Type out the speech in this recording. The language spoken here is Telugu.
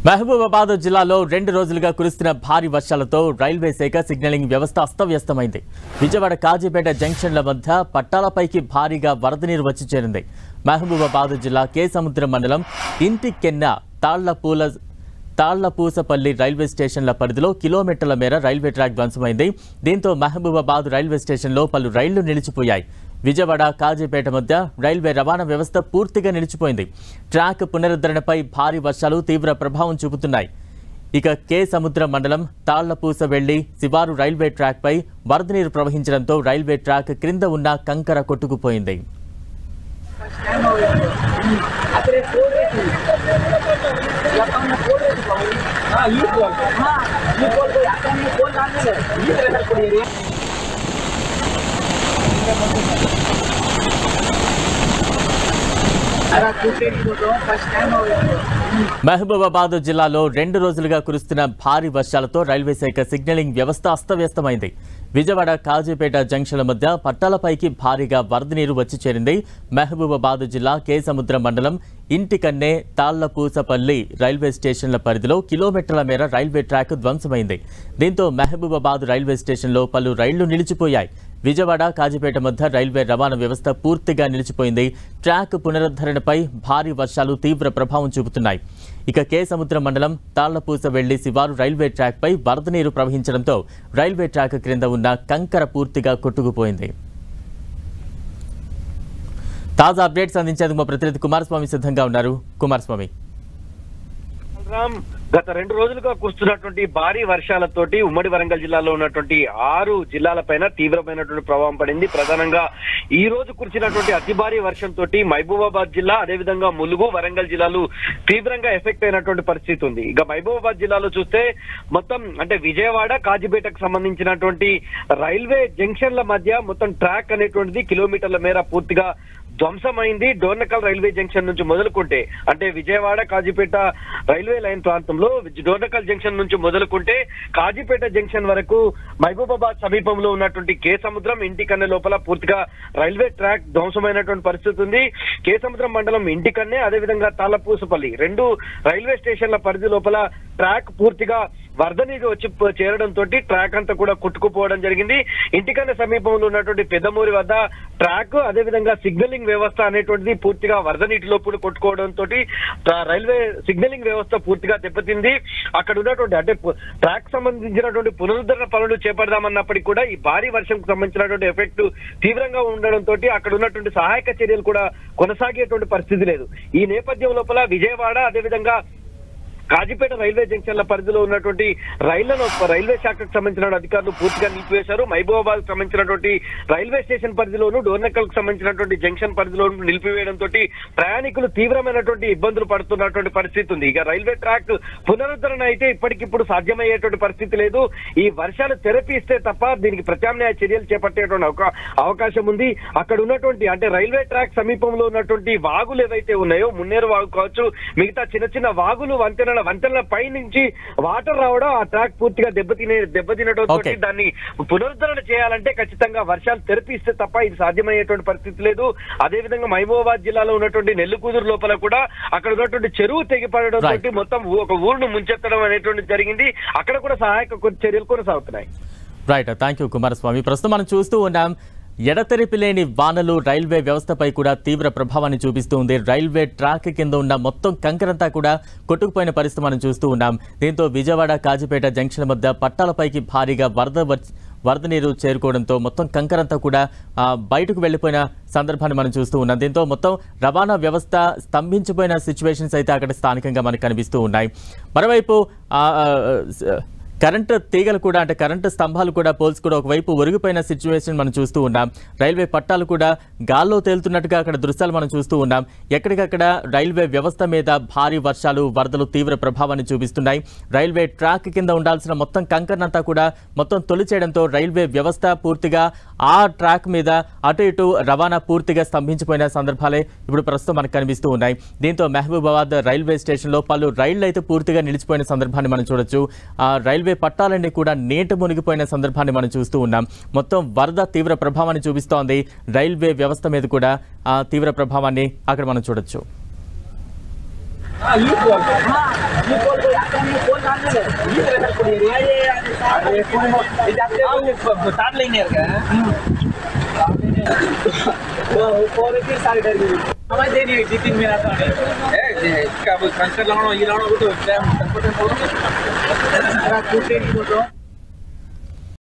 మహబూబాబాద్ జిల్లాలో 2 రోజులుగా కురుస్తున్న భారీ వర్షాలతో రైల్వే శాఖ సిగ్నలింగ్ వ్యవస్థ అస్తవ్యస్తమైంది. విజయవాడ కాజీపేట జంక్షన్ల మధ్య పట్టాలపైకి భారీగా వరద నీరు వచ్చి చేరింది. మహబూబాబాద్ జిల్లా కేసముద్రం మండలం ఇంటికెన్న తాళ్లపూసపల్లి రైల్వే స్టేషన్ల పరిధిలో కిలోమీటర్ల మేర రైల్వే ట్రాక్ ధ్వంసమైంది. దీంతో మహబూబాబాద్ రైల్వే స్టేషన్లో పలు రైళ్లు నిలిచిపోయాయి. విజయవాడ కాజీపేట మధ్య రైల్వే రవాణా వ్యవస్థ పూర్తిగా నిలిచిపోయింది. ట్రాక్ పునరుద్ధరణపై భారీ వర్షాలు తీవ్ర ప్రభావం చూపుతున్నాయి. ఇక కే సముద్రం మండలం తాళ్లపూస వెళ్లి శివారు రైల్వే ట్రాక్ పై వరద నీరు ప్రవహించడంతో రైల్వే ట్రాక్ క్రింద ఉన్న కంకర కొట్టుకుపోయింది. మహబూబాబాద్ జిల్లాలో 2 రోజులుగా కురుస్తున్న భారీ వర్షాలతో రైల్వే శాఖ సిగ్నలింగ్ వ్యవస్థ అస్తవ్యస్తమైంది. విజయవాడ కాజీపేట జంక్షన్ల మధ్య పట్టాలపైకి భారీగా వరద నీరు వచ్చి చేరింది. మహబూబాబాద్ జిల్లా కేసముద్రం మండలం ఇంటికన్నే తాళ్లపూసపల్లి రైల్వే స్టేషన్ల పరిధిలో కిలోమీటర్ల మేర రైల్వే ట్రాక్ ధ్వంసమైంది. దీంతో మహబూబాబాద్ రైల్వే స్టేషన్లో పలు రైళ్లు నిలిచిపోయాయి. విజయవాడ కాజీపేట మధ్య రైల్వే రవాణా వ్యవస్థ పూర్తిగా నిలిచిపోయింది. ట్రాక్ పునరుద్ధరణపై భారీ వర్షాలు తీవ్ర ప్రభావం చూపుతున్నాయి. ఇక కే సముద్రం మండలం తాళ్లపూస వెళ్లి శివారు రైల్వే ట్రాక్ పై వరద నీరు ప్రవహించడంతో రైల్వే ట్రాక్ క్రింద ఉన్న కంకర పూర్తిగా కొట్టుకుపోయింది. తాజా అప్డేట్స్ అందించేందుకు మా ప్రతినిధి కుమారస్వామి సిద్ధంగా ఉన్నారు. కుమారస్వామి, గత 2 రోజులుగా కురుస్తున్నటువంటి భారీ వర్షాలతోటి ఉమ్మడి వరంగల్ జిల్లాలో ఉన్నటువంటి 6 జిల్లాలపైన తీవ్రమైనటువంటి ప్రభావం పడింది. ప్రధానంగా ఈ రోజు కురిసినటువంటి అతి భారీ వర్షంతో మహబూబాబాద్ జిల్లా, అదేవిధంగా ములుగు, వరంగల్ జిల్లాలు తీవ్రంగా ఎఫెక్ట్ అయినటువంటి పరిస్థితి ఉంది. ఇక మహబూబాబాద్ జిల్లాలో చూస్తే మొత్తం అంటే విజయవాడ కాజీపేటకు సంబంధించినటువంటి రైల్వే జంక్షన్ల మధ్య మొత్తం ట్రాక్ అనేటువంటిది కిలోమీటర్ల మేర పూర్తిగా ధ్వంసమైంది. డోర్నకల్ రైల్వే జంక్షన్ నుంచి మొదలుకుంటే అంటే విజయవాడ కాజీపేట రైల్వే లైన్ ప్రాంతంలో డోర్నకల్ జంక్షన్ నుంచి మొదలుకుంటే కాజీపేట జంక్షన్ వరకు మహబూబాబాద్ సమీపంలో ఉన్నటువంటి కే సముద్రం ఇంటికన్నే లోపల పూర్తిగా రైల్వే ట్రాక్ ధ్వంసమైనటువంటి పరిస్థితి ఉంది. కే సముద్రం మండలం ఇంటికన్నే, అదేవిధంగా తాళ్లపూసపల్లి 2 రైల్వే స్టేషన్ల పరిధి లోపల ట్రాక్ పూర్తిగా వరద నీరు వచ్చి చేరడంతో ట్రాక్ అంతా కూడా కొట్టుకుపోవడం జరిగింది. ఇంటికన్నా సమీపంలో ఉన్నటువంటి పెద్దమూరి వద్ద ట్రాక్, అదేవిధంగా సిగ్నలింగ్ వ్యవస్థ అనేటువంటిది పూర్తిగా వరద నీటిలో కొట్టుకోవడంతో రైల్వే సిగ్నలింగ్ వ్యవస్థ పూర్తిగా దెబ్బతింది. అక్కడ ఉన్నటువంటి అంటే ట్రాక్ సంబంధించినటువంటి పునరుద్ధరణ పనులు చేపడదామన్నప్పటికీ కూడా ఈ భారీ వర్షంకు సంబంధించినటువంటి ఎఫెక్ట్ తీవ్రంగా ఉండడంతో అక్కడ ఉన్నటువంటి సహాయక చర్యలు కూడా కొనసాగేటువంటి పరిస్థితి లేదు. ఈ నేపథ్యం లోపల విజయవాడ, అదేవిధంగా కాజీపేట రైల్వే జంక్షన్ల పరిధిలో ఉన్నటువంటి రైళ్లను రైల్వే శాఖకు సంబంధించిన అధికారులు పూర్తిగా నిలిపివేశారు. మహబూబాబాద్ సంబంధించినటువంటి రైల్వే స్టేషన్ పరిధిలోను, డోర్నకల్ కు సంబంధించినటువంటి జంక్షన్ పరిధిలోను నిలిపివేయడంతో ప్రయాణికులు తీవ్రమైనటువంటి ఇబ్బందులు పడుతున్నటువంటి పరిస్థితి ఉంది. ఇక రైల్వే ట్రాక్ పునరుద్ధరణ అయితే ఇప్పటికిప్పుడు సాధ్యమయ్యేటువంటి పరిస్థితి లేదు. ఈ వర్షాలు తెరపిస్తే తప్ప దీనికి ప్రత్యామ్నాయ చర్యలు చేపట్టేటువంటి అవకాశం ఉంది. అక్కడ ఉన్నటువంటి అంటే రైల్వే ట్రాక్ సమీపంలో ఉన్నటువంటి వాగులు ఏవైతే ఉన్నాయో, మున్నేరు వాగు కావచ్చు, మిగతా చిన్న చిన్న వాగులు, వంతెనల పై నుంచి వాటర్ రావడం, ఆ ట్రాక్ పూర్తిగా దెబ్బతినడంతో దాన్ని పునరుద్ధరణ చేయాలంటే ఖచ్చితంగా వర్షాలు తెరపిస్తే తప్ప ఇది సాధ్యమయ్యేటువంటి పరిస్థితి లేదు. అదేవిధంగా మహబూబాబాద్ జిల్లాలో ఉన్నటువంటి నెల్లికూదురు లోపల కూడా అక్కడ ఉన్నటువంటి చెరువు తెగిపడడంతో మొత్తం ఒక ఊరును ముంచెత్తడం అనేటువంటి జరిగింది. అక్కడ కూడా సహాయక చర్యలు కొనసాగుతున్నాయి. Right, thank you Kumaraswamy. ప్రస్తుతం మనం చూస్తూ ఉన్నాం, ఎడతెరిపి లేని వానలు రైల్వే వ్యవస్థపై కూడా తీవ్ర ప్రభావాన్ని చూపిస్తూ ఉంది. రైల్వే ట్రాక్ కింద ఉన్న మొత్తం కంకరంతా కూడా కొట్టుకుపోయిన పరిస్థితి మనం చూస్తూ ఉన్నాం. దీంతో విజయవాడ కాజీపేట జంక్షన్ మధ్య పట్టాలపైకి భారీగా వరద నీరు చేరుకోవడంతో మొత్తం కంకరంతా కూడా బయటకు వెళ్లిపోయిన సందర్భాన్ని మనం చూస్తూ ఉన్నాం. దీంతో మొత్తం రవాణా వ్యవస్థ స్తంభించిపోయిన సిచ్యువేషన్స్ అయితే అక్కడ స్థానికంగా మనకు కనిపిస్తూ ఉన్నాయి. మరోవైపు కరెంటు తీగలు కూడా అంటే కరెంటు స్తంభాలు కూడా పోల్స్ కూడా ఒకవైపు ఒరిగిపోయిన సిచ్యువేషన్ మనం చూస్తూ ఉన్నాం. రైల్వే పట్టాలు కూడా గాల్లో తేలుతున్నట్టుగా అక్కడ దృశ్యాలు మనం చూస్తూ ఉన్నాం. ఎక్కడికక్కడ రైల్వే వ్యవస్థ మీద భారీ వర్షాలు, వరదలు తీవ్ర ప్రభావాన్ని చూపిస్తున్నాయి. రైల్వే ట్రాక్ కింద ఉండాల్సిన మొత్తం కంకర్నంతా కూడా మొత్తం తొలిచేయడంతో రైల్వే వ్యవస్థ పూర్తిగా ఆ ట్రాక్ మీద అటు ఇటు రవాణా పూర్తిగా స్తంభించిపోయిన సందర్భాలే ఇప్పుడు ప్రస్తుతం మనకు కనిపిస్తూ ఉన్నాయి. దీంతో మహబూబాబాద్ రైల్వే స్టేషన్లో పలు రైళ్లు అయితే పూర్తిగా నిలిచిపోయిన సందర్భాన్ని మనం చూడొచ్చు. రైల్వే పట్టాలన్నీ కూడా నీట మునిగిపోయిన సందర్భాన్ని మనం చూస్తూ ఉన్నాం. మొత్తం వరద తీవ్ర ప్రభావాన్ని చూపిస్తోంది. రైల్వే వ్యవస్థ మీద కూడా తీవ్ర ప్రభావాన్ని అక్కడ మనం చూడొచ్చు. स्टार्ट लेंगे हमारे दे नहीं 2-3 मेरा तो इसका कंकर लगाना ये लगाना वो तो